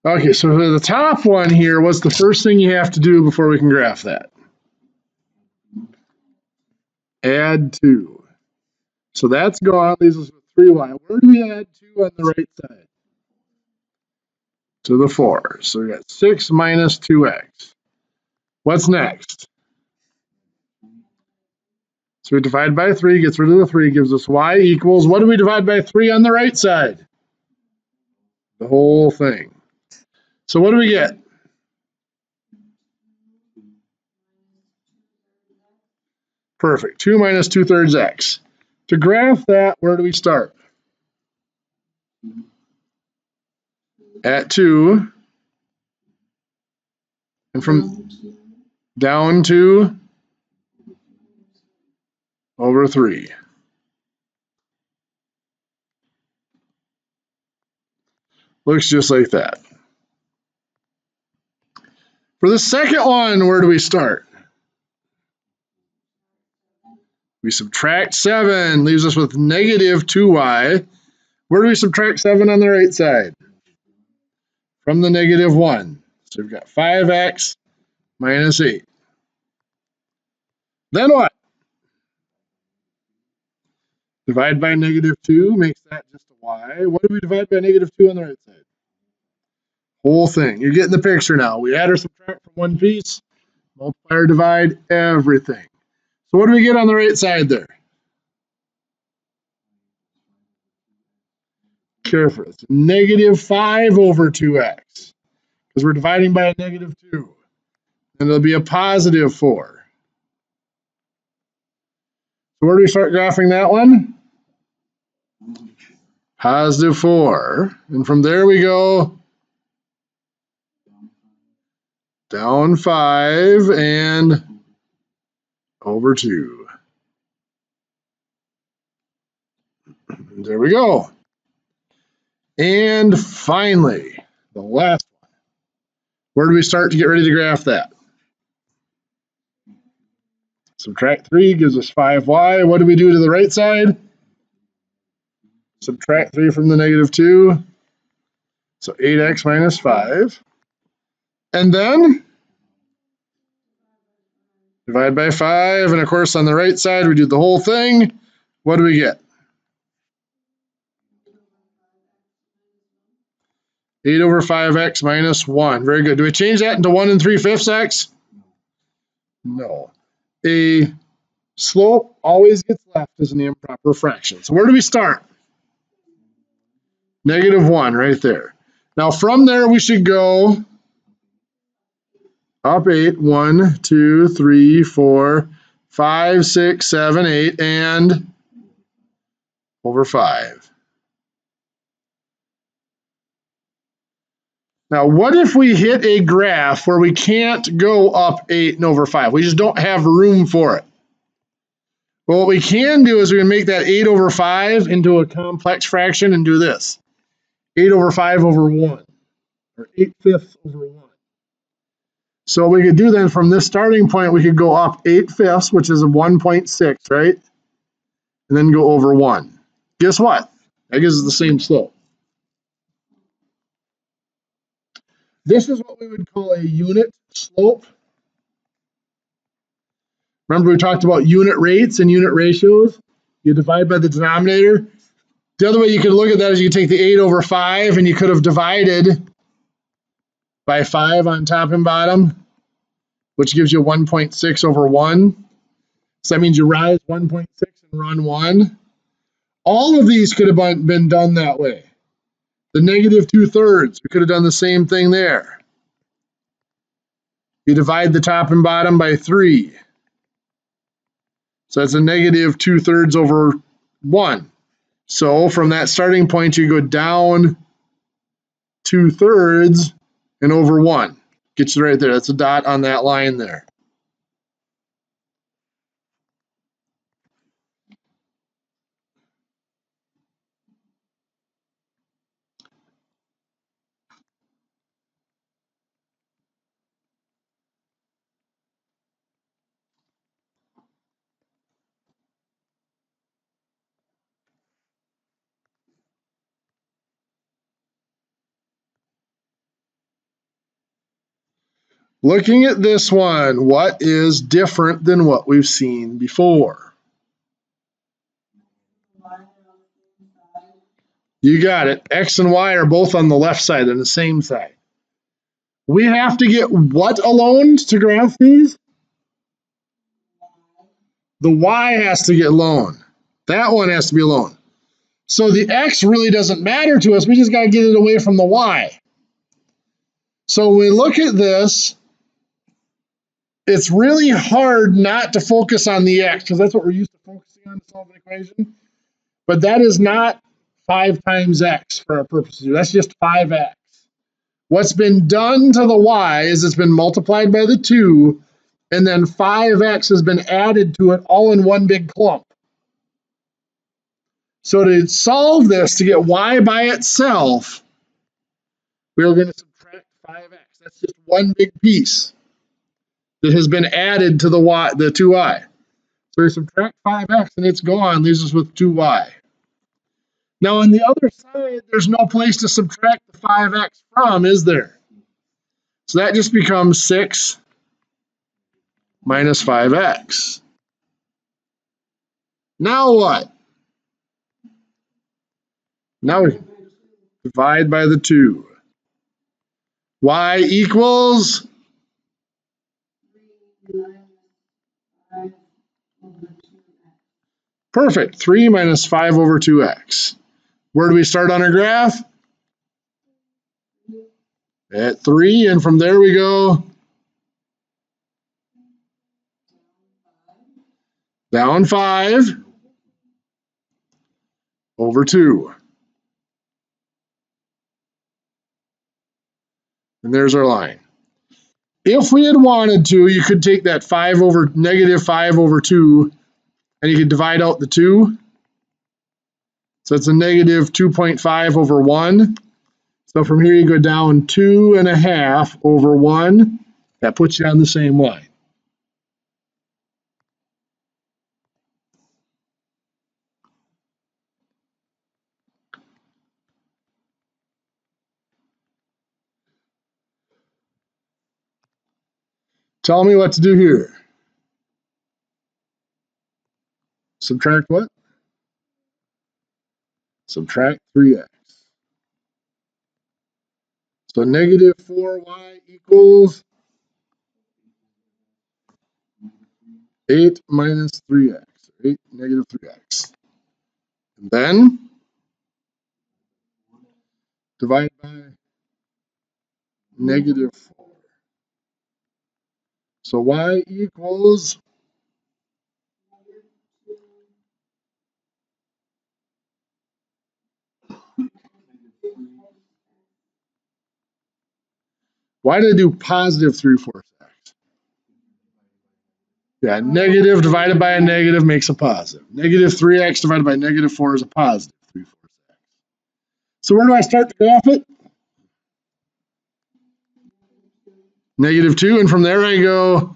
Okay, so for the top one here, what's the first thing you have to do before we can graph that? Add 2. So that's gone, leaves us with 3y. Where do we add 2 on the right side? To the 4. So we got 6 minus 2x. What's next? So we divide by 3, gets rid of the 3, gives us y equals, what do we divide by 3 on the right side? The whole thing. So what do we get? Perfect. 2 minus 2/3 x. To graph that, where do we start? At 2. And from down to over 3. Looks just like that. For the second one, where do we start? We subtract 7, leaves us with negative 2y. Where do we subtract 7 on the right side? From the negative 1. So we've got 5x minus 8. Then what? Divide by negative 2 makes that just a y. What do we divide by negative 2 on the right side? Whole thing. You're getting the picture now. We add or subtract from one piece, multiply or divide everything. So what do we get on the right side there? Careful. It's negative 5 over 2x because we're dividing by a negative 2. And it'll be a positive 4. So where do we start graphing that one? Positive 4. And from there we go down 5 and over 2. And there we go. And finally, the last one. Where do we start to get ready to graph that? Subtract 3 gives us 5y. What do we do to the right side? Subtract 3 from the negative 2. So 8x minus 5. And then divide by 5. And of course, on the right side, we do the whole thing. What do we get? 8 over 5x minus 1. Very good. Do we change that into 1 3/5 x? No. A slope always gets left as an improper fraction. So where do we start? Negative 1 right there. Now from there, we should go up 8. 1, 2, 3, 4, 5, 6, 7, 8, and over 5. Now, what if we hit a graph where we can't go up 8 and over 5? We just don't have room for it. Well, what we can do is we can make that 8 over 5 into a complex fraction and do this. 8 over 5 over 1, or 8/5 over 1. So what we could do then from this starting point, we could go up 8/5, which is a 1.6, right? And then go over 1. Guess what? That gives us the same slope. This is what we would call a unit slope. Remember we talked about unit rates and unit ratios? You divide by the denominator. The other way you could look at that is you take the 8 over 5 and you could have divided by 5 on top and bottom, which gives you 1.6 over 1. So that means you rise 1.6 and run 1. All of these could have been done that way. The negative 2/3, we could have done the same thing there. You divide the top and bottom by 3. So that's a negative 2/3 over 1. So from that starting point, you go down 2/3 and over 1. Gets you right there. That's a dot on that line there. Looking at this one, what is different than what we've seen before? You got it. X and Y are both on the left side and the same side. We have to get what alone to graph these? The Y has to get alone. That one has to be alone. So the X really doesn't matter to us. We just got to get it away from the Y. So when we look at this, it's really hard not to focus on the X because that's what we're used to focusing on to solve an equation. But that is not 5 times X for our purposes. That's just 5X. What's been done to the Y is it's been multiplied by the 2, and then 5X has been added to it all in one big clump. So to solve this, to get Y by itself, we're going to subtract 5X. That's just one big piece that has been added to the Y, the 2Y. So we subtract 5X and it's gone, leaves us with 2Y. Now on the other side, there's no place to subtract the 5X from, is there? So that just becomes 6 minus 5X. Now what? Now we divide by the 2. Y equals? Perfect. 3 minus 5 over 2x. Where do we start on our graph? At 3, and from there we go down 5 over 2. And there's our line. If we had wanted to, you could take that negative 5 over 2, and you could divide out the 2. So it's a negative 2.5 over 1. So from here you go down 2.5 over 1. That puts you on the same line. Tell me what to do here. Subtract what? Subtract 3x. So negative 4y equals 8 minus 3x, 8 negative 3x. And then divide by negative 4. So y equals why did I do positive 3/4 x? Yeah, negative divided by a negative makes a positive. Negative 3x divided by negative 4 is a positive 3/4 x. So where do I start to graph it? Negative 2, and from there I go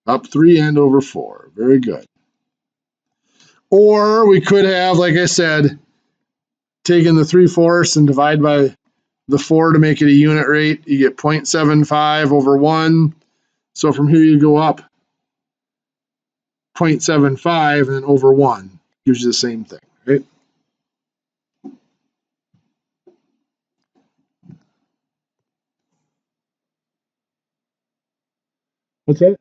up 3 and over 4. Very good. Or we could have, like I said, taken the 3/4 and divide by the 4 to make it a unit rate. You get 0.75 over 1. So from here you go up 0.75 and then over 1. Gives you the same thing, right? What's that?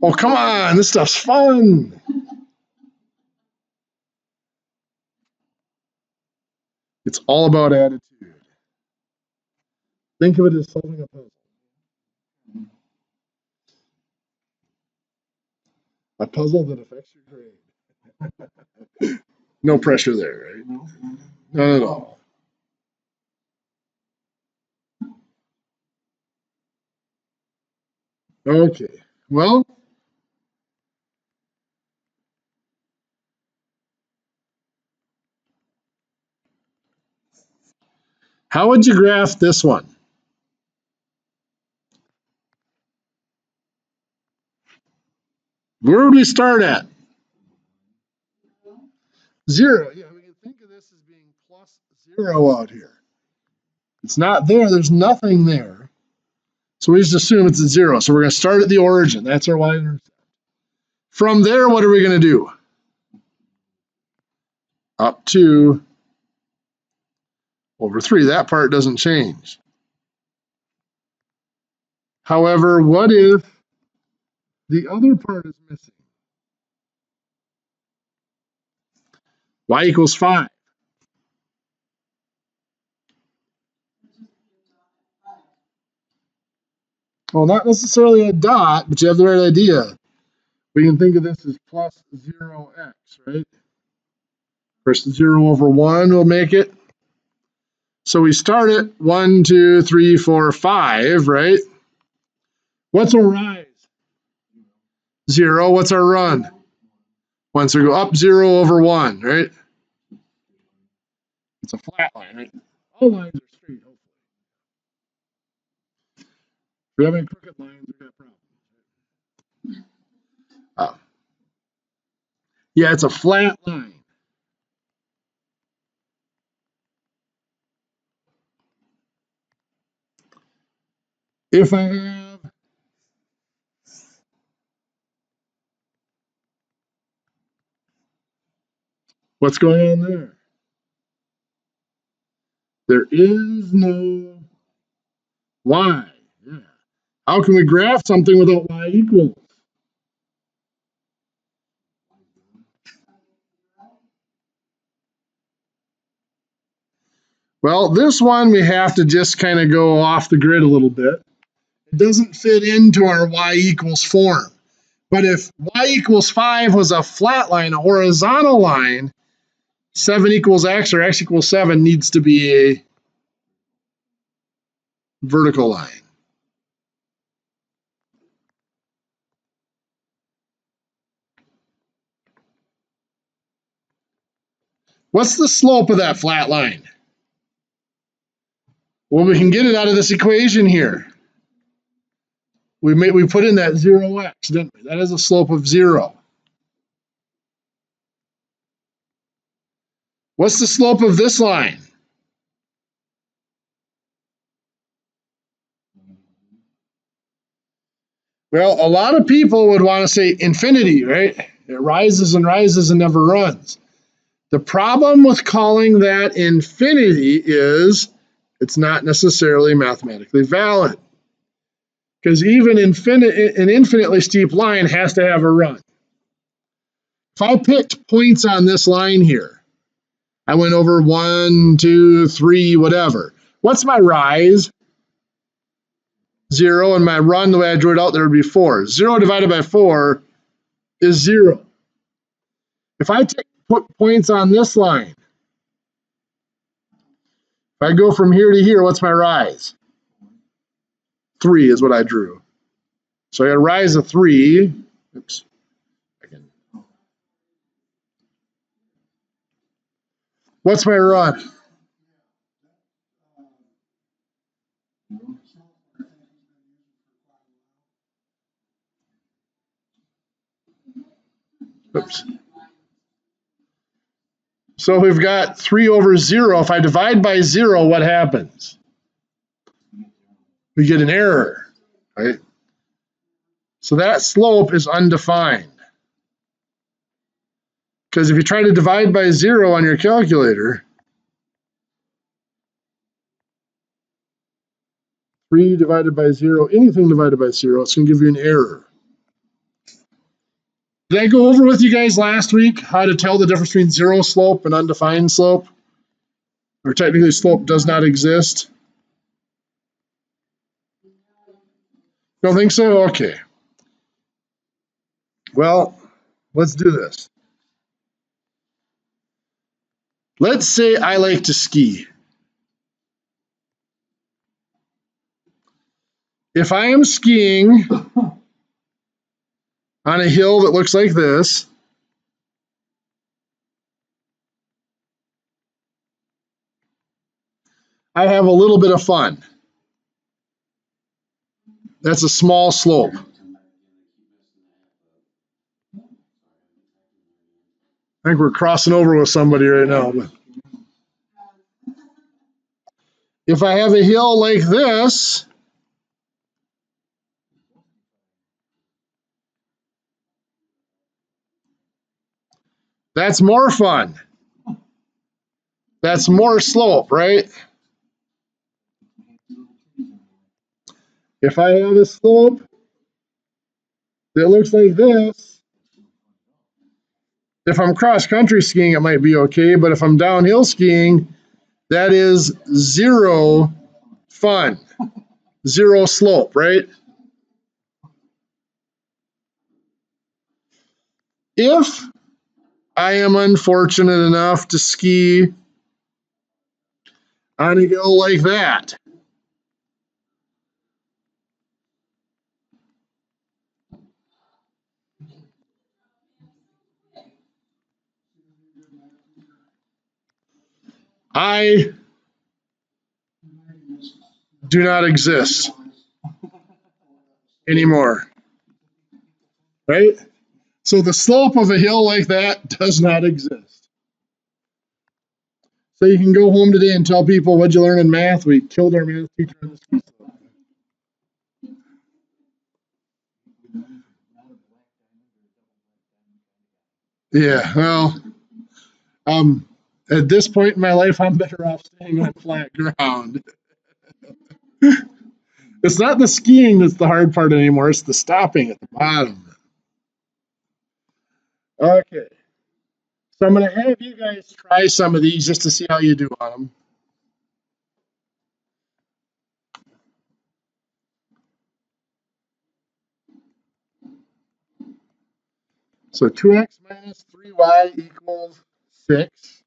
Oh, come on. This stuff's fun. It's all about attitude. Think of it as solving a puzzle. A puzzle that affects your grade. No pressure there, right? None at all. Okay. Well, how would you graph this one? Where would we start at? 0. Yeah, we 0 out here. It's not there. There's nothing there. So we just assume it's a 0. So we're going to start at the origin. That's our y-intercept. From there, what are we going to do? Up to over 3. That part doesn't change. However, what if the other part is missing? Y equals 5. Well, not necessarily a dot, but you have the right idea. We can think of this as plus 0x, right? First 0 over 1 will make it. So we start at 1, 2, 3, 4, 5, right? What's our rise? 0. What's our run? 1. So we go up 0 over 1, right? It's a flat line, right? All lines are straight, hopefully. If we have any crooked lines, we've got problems. Yeah, it's a flat line. If I have what's going on there? There is no y. Yeah. How can we graph something without y equals? Well, this one we have to just kind of go off the grid a little bit. It doesn't fit into our y equals form. But if y equals 5 was a flat line, a horizontal line, 7 equals x or x equals 7 needs to be a vertical line. What's the slope of that flat line? Well, we can get it out of this equation here. We put in that 0x, didn't we? That is a slope of 0. What's the slope of this line? Well, a lot of people would want to say infinity, right? It rises and rises and never runs. The problem with calling that infinity is it's not necessarily mathematically valid. Because even an infinitely steep line has to have a run. If I picked points on this line here, I went over 1, 2, 3, whatever. What's my rise? 0, and my run, the way I drew it out there, would be 4. 0 divided by 4 is 0. If I put points on this line, if I go from here to here, what's my rise? 3 is what I drew. So I got a rise of 3. Oops. What's my run? Oops. So we've got 3 over 0. If I divide by 0, what happens? We get an error, right? So that slope is undefined. Because if you try to divide by 0 on your calculator, 3 divided by 0, anything divided by 0, it's going to give you an error. Did I go over with you guys last week how to tell the difference between 0 slope and undefined slope? Or technically slope does not exist? Don't think so? Okay. Well, let's do this. Let's say I like to ski. If I am skiing on a hill that looks like this, I have a little bit of fun. That's a small slope. I think we're crossing over with somebody right now. if I have a hill like this, that's more fun. That's more slope, right? If I have a slope that looks like this, if I'm cross-country skiing, it might be okay, but if I'm downhill skiing, that is zero fun, zero slope, right? If I am unfortunate enough to ski on a hill like that, I do not exist anymore, right? So the slope of a hill like that does not exist. So you can go home today and tell people, what'd you learn in math? We killed our math teacher on the ski slope. Yeah, well, at this point in my life, I'm better off staying on flat ground. It's not the skiing that's the hard part anymore. It's the stopping at the bottom. Okay. So I'm going to have you guys try some of these just to see how you do on them. So 2x minus 3y equals 6.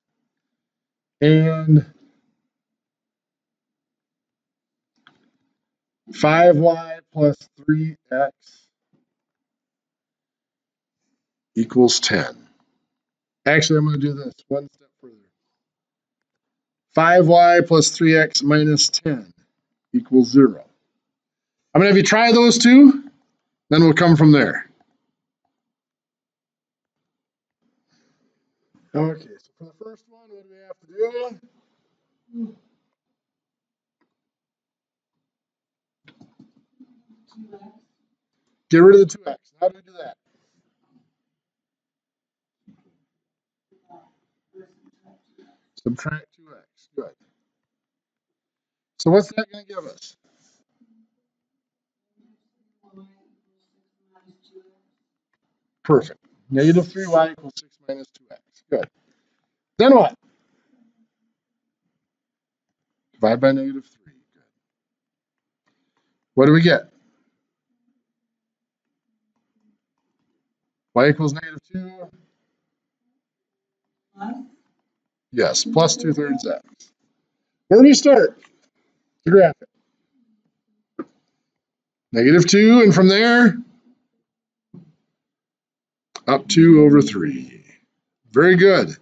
And 5y plus 3x equals 10. Actually, I'm going to do this one step further. 5y plus 3x minus 10 equals 0. I'm going to have you try those two, then we'll come from there. Okay, so for the first one, what do we have to do? Get rid of the 2x. How do we do that? Subtract 2x. Good. So what's that going to give us? Perfect. Negative 3y equals 6 minus 2x. Good. Then what? Divide by negative 3. Good. What do we get? Y equals negative 2. Yes, plus 2/3 x. Where do you start to graph it? Negative 2, and from there, up 2/3. Very good.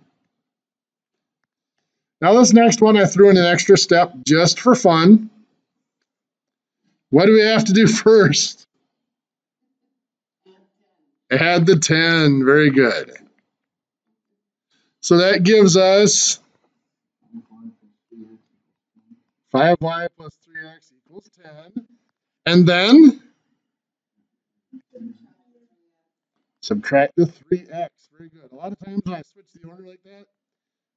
Now this next one, I threw in an extra step just for fun. What do we have to do first? Add the 10. Very good. So that gives us 5y plus 3x equals 10. And then subtract the 3x. Very good. A lot of times when I switch the order like that,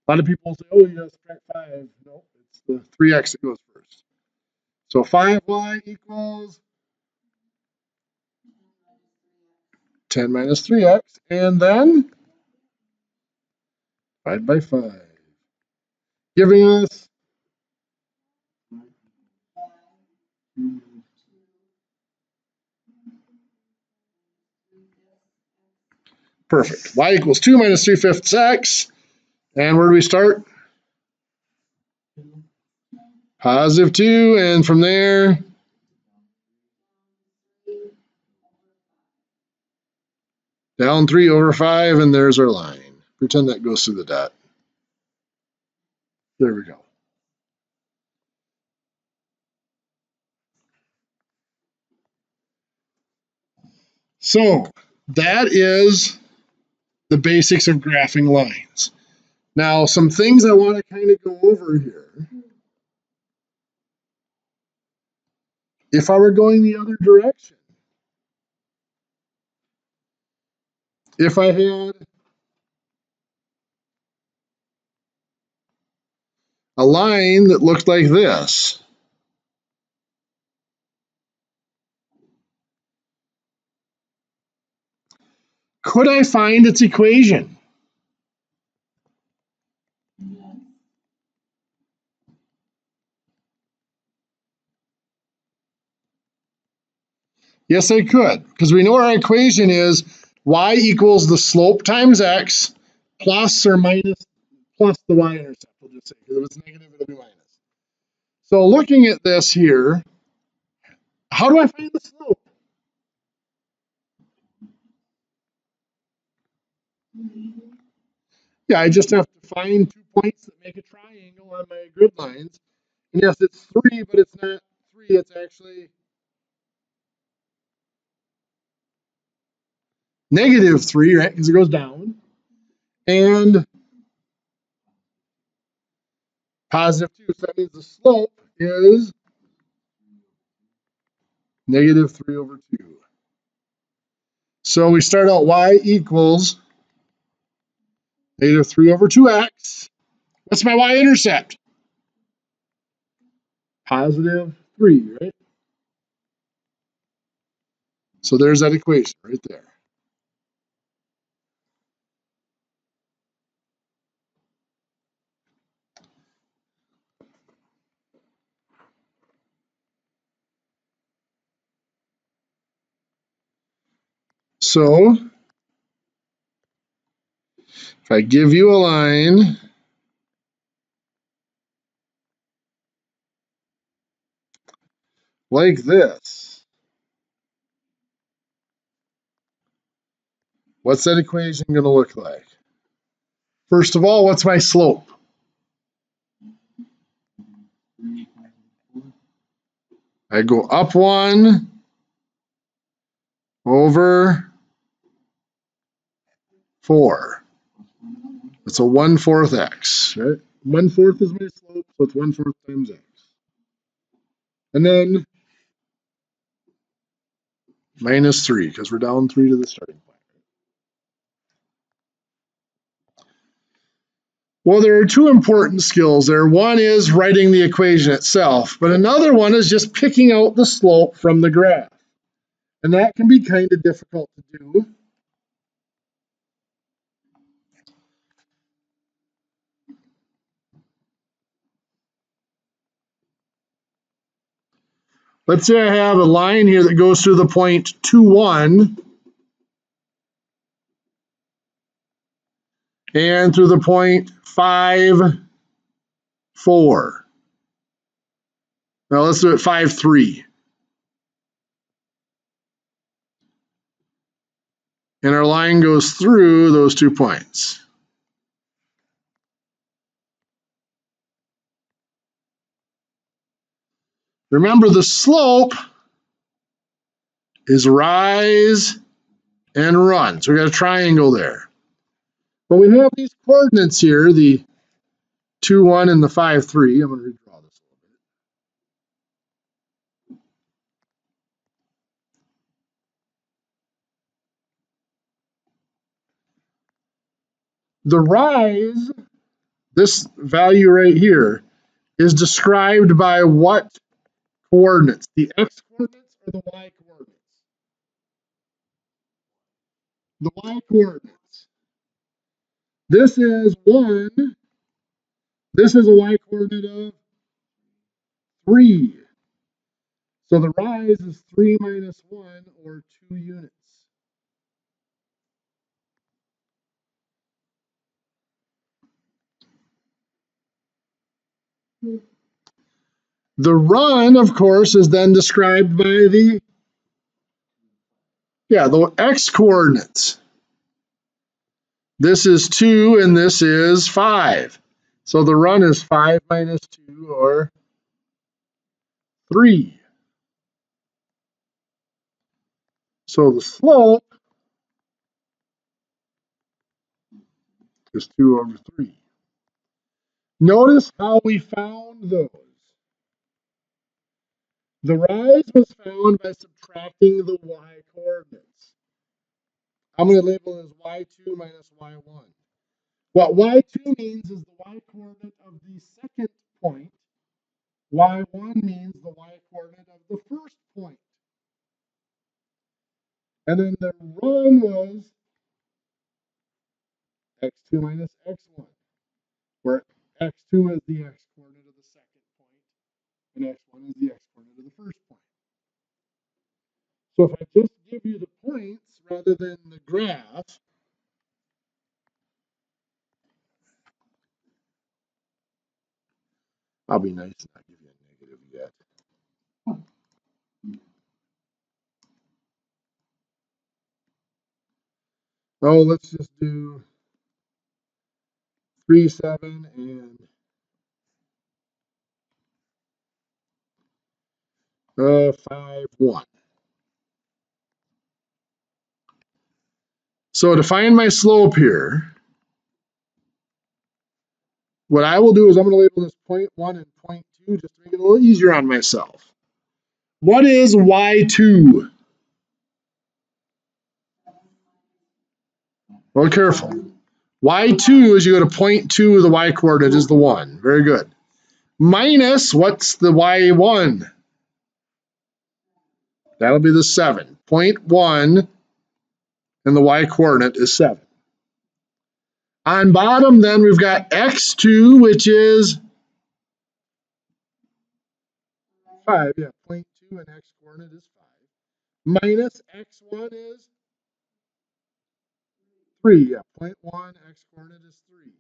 a lot of people say, oh, you gotta subtract 5. No, it's the 3x that goes first. So 5y equals 10 minus 3x. And then divide by 5. Giving us perfect. Y equals 2 minus 3/5 x. And where do we start? Positive 2. And from there, down 3/5. And there's our line. Pretend that goes through the dot. There we go. So that is the basics of graphing lines. Now, some things I want to kind of go over here. if I were going the other direction, if I had a line that looked like this, could I find its equation? Yes, I could, because we know our equation is y equals the slope times x plus or minus plus the y-intercept, we'll just say, because if it's negative, it'll be minus. So looking at this here, how do I find the slope? Yeah, I just have to find 2 points that make a triangle on my grid lines. And yes, it's 3, but it's not 3, it's actually negative 3, right? Because it goes down. And positive 2. So that means the slope is negative 3 over 2. So we start out y equals negative 3 over 2x. What's my y-intercept? Positive 3, right? So there's that equation right there. So if I give you a line like this, what's that equation going to look like? First of all, what's my slope? I go up 1 over 4. It's a 1/4 x, right? 1/4 is my slope, so it's 1/4 times x. And then minus 3, because we're down 3 to the starting point. Well, there are 2 important skills there. One is writing the equation itself, but another one is just picking out the slope from the graph. And that can be kind of difficult to do. Let's say I have a line here that goes through the point 2, 1 and through the point 5, 4. Now let's do it 5, 3. And our line goes through those 2 points. Remember, the slope is rise and run. So we got a triangle there. But we have these coordinates here, the 2, 1 and the 5, 3. I'm going to redraw this a little bit. The rise, this value right here, is described by what coordinates? The x coordinates or the y coordinates? The y coordinates. This is 1. This is a y coordinate of 3. So the rise is 3 minus 1, or 2 units. The run, of course, is then described by the x coordinates. This is 2 and this is 5. So the run is 5 minus 2, or 3. So the slope is 2 over 3. Notice how we found those. The rise was found by subtracting the y coordinates. I'm going to label it as y2 minus y1. What y2 means is the y coordinate of the second point. Y1 means the y coordinate of the first point. And then the run was x2 minus x1, where x2 is the x coordinate of the second point, and x1 is the x coordinate of the first point. So if I just give you the points rather than the graph, I'll be nice and not give you a negative yet. Oh, let's just do 3, 7, and 5, 1. So to find my slope here, what I will do is I'm going to label this 0.1 and 0.2 just to make it a little easier on myself. What is y2? Well, careful. Y2 is you go to 0.2, the y coordinate is the 1. Very good. Minus, what's the y1? That'll be the 7. 0.1 and the y coordinate is 7. On bottom, then we've got x2, which is 5. Yeah, 0.2 and x coordinate is 5. Minus x1 is 3. Yeah, 0.1, x coordinate is 3.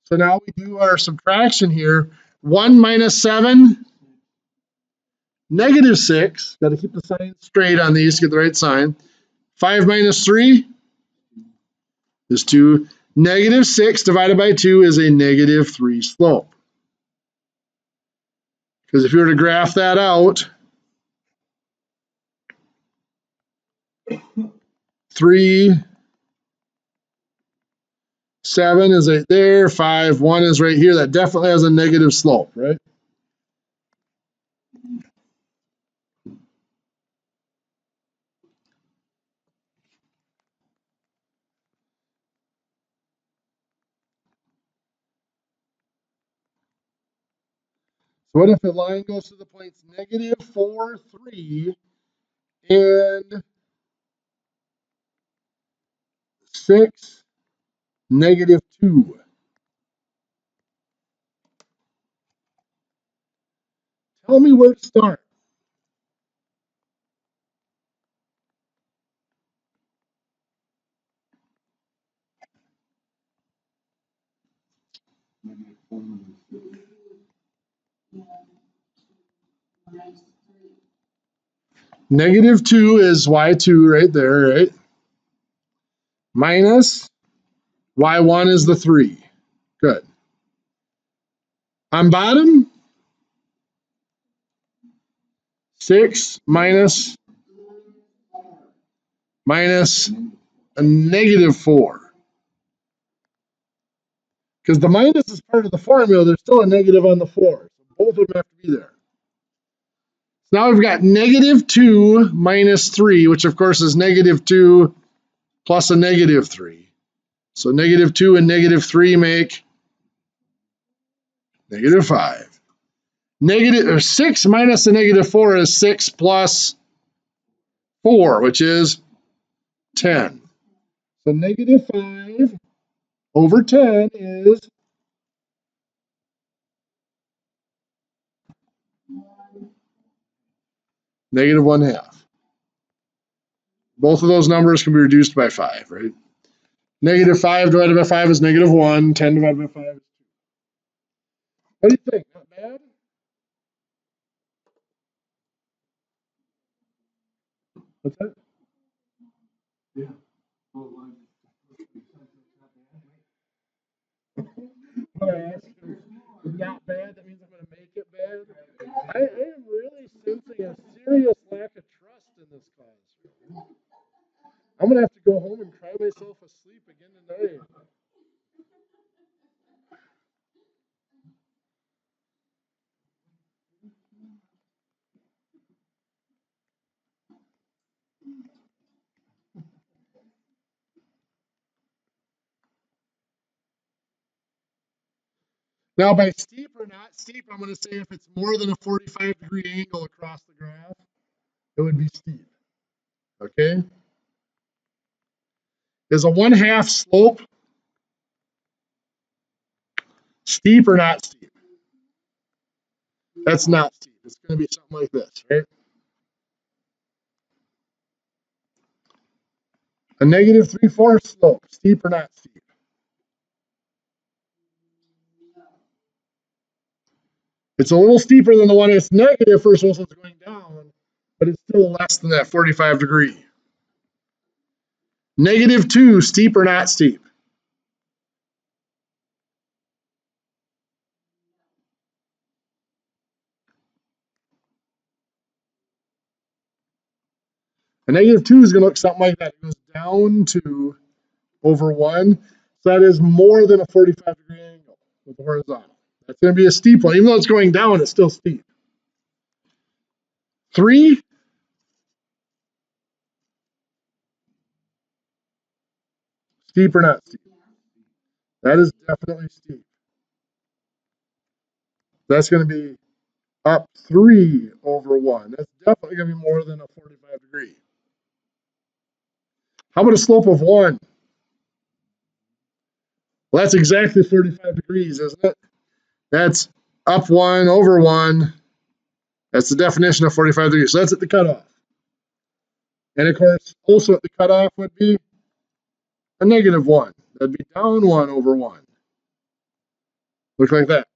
So now we do our subtraction here. 1 minus 7, negative 6. Got to keep the sign straight on these to get the right sign. 5 minus 3 is 2. Negative 6 divided by 2 is a negative 3 slope. Because if you were to graph that out, 3, 7 is right there, 5, 1 is right here. That definitely has a negative slope, right? So what if the line goes to the points negative 4, 3, and 6, negative 2? Tell me where to start. Negative 2 is y2 right there, right? Minus y1 is the 3. Good. On bottom, 6 minus a negative 4. Because the minus is part of the formula, there's still a negative on the 4. So both of them have to be there. So now we've got negative 2 minus 3, which of course is negative 2 plus a negative 3. So negative 2 and negative 3 make negative 5. Negative 6 minus a negative 4 is 6 plus 4, which is 10. So negative 5 over 10 is negative 1/2. Both of those numbers can be reduced by 5, right? Negative 5 divided by 5 is negative 1. 10 divided by 5 is 2. What do you think? Not bad? What's that? Yeah. When I ask you, not bad, that means I'm going to make it bad. I am really sensing a serious lack of trust in this class. I'm going to have to go home and cry myself asleep again tonight. Now, by steep or not steep, I'm going to say if it's more than a 45-degree angle across the graph, it would be steep. Okay? Is a 1/2 slope steep or not steep? That's not steep. It's going to be something like this, right? A -3/4 slope, steep or not steep? It's a little steeper than the one that's negative, first of all, so it's going down, but it's still less than that 45-degree. -2, steep or not steep? A -2 is going to look something like that. It goes down 2 over 1. So that is more than a 45-degree angle with the horizontal. That's going to be a steep one. Even though it's going down, it's still steep. 3, steep or not steep? That is definitely steep. That's going to be up 3 over 1. That's definitely going to be more than a 45-degree. How about a slope of 1? Well, that's exactly 45 degrees, isn't it? That's up 1 over 1. That's the definition of 45 degrees. So that's at the cutoff. And of course, also at the cutoff would be a -1. That'd be down 1 over 1. Look like that.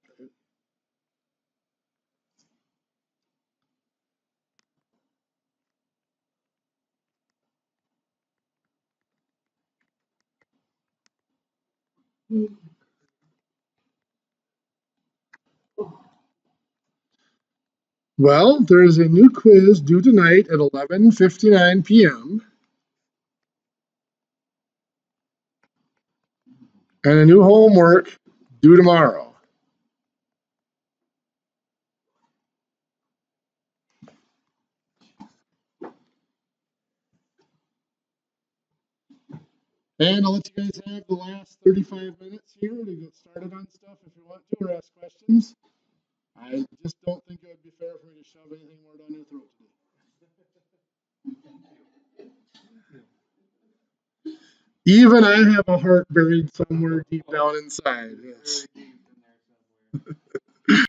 Well, there is a new quiz due tonight at 11:59 p.m. and a new homework due tomorrow. And I'll let you guys have the last 35 minutes here to get started on stuff if you want to or ask questions. I just don't think it would be fair for me to shove anything more down your throat today. Even I have a heart buried somewhere deep down inside. Yes.